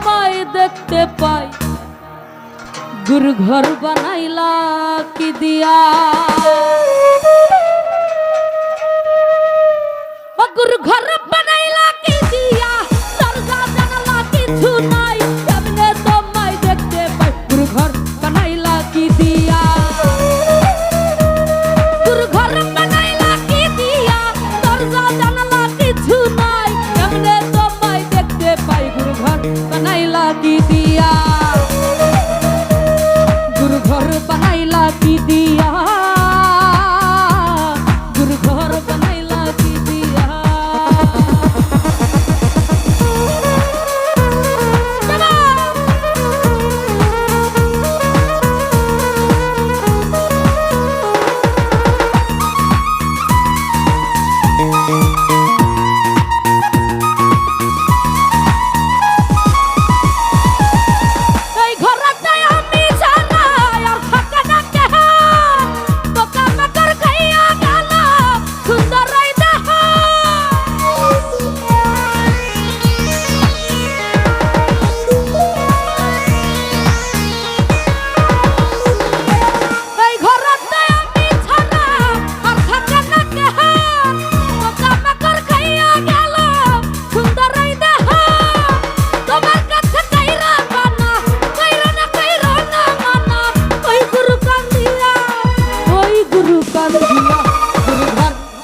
তোমায় দেখতে পাই, গুরু ঘর বানাইলা কি দিয়া, ও গুরু ঘর বানাইলা কি দিয়া, দরজা জানালা কিছু নাই, কেমনে তোমায় দেখতে পাই, গুরু ঘর বানাইলা কি দিয়া, গুরু ঘর বানাইলা কি দিয়া, দরজা জানালা কিছু নাই, কেমনে তোমায় দেখতে পাই, গুরু ঘর বানাইলা কি দিয়া, গুরু ঘর বানাইলা কি দিয়া, গুরু ঘর বানাইলা কি দিয়া।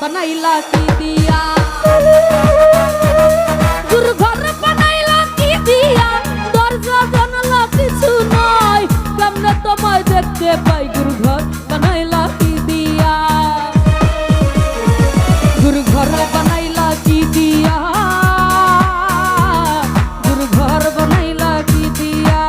বানাইলা কি দিয়া, গুরু ঘর বানাইলা কি দিয়া, দরজা জানালা কিছু নাই, কেমনে তোমায় দেখতে পাই, গুরু ঘর বানাইলা কি দিয়া, গুরু ঘর বানাইলা কি দিয়া, গুরু ঘর বানাইলা কি দিয়া।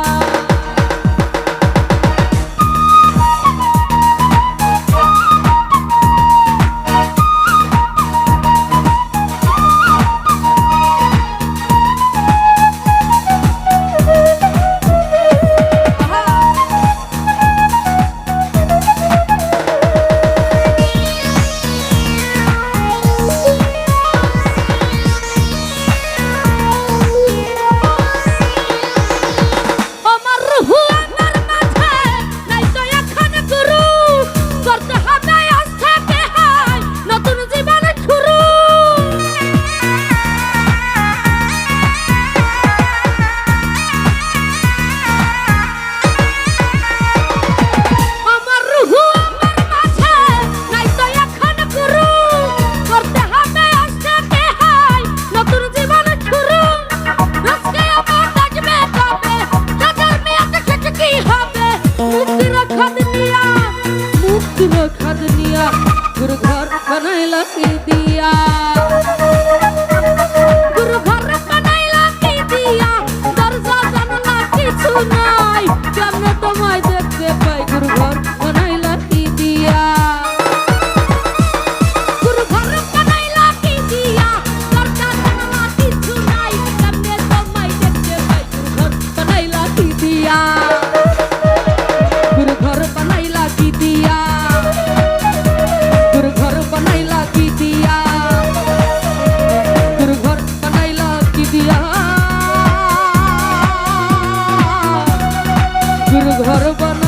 गुरु घर बनैला की दिया, गुरु घर बनैला की दिया, दरजा जानला किछु নাই, কেমনে তোমায় দেখতে পাই, गुरु घर बनैला की दिया, गुरु घर बनैला की दिया, दरजा जानला किछु নাই, কেমনে তোমায় দেখতে পাই, गुरु घर बनैला की दिया, गुरु घर बनैला की दिया, गुरु घर बनैला की दिया, गुरु घर बनैला की दिया, गुरु घर बना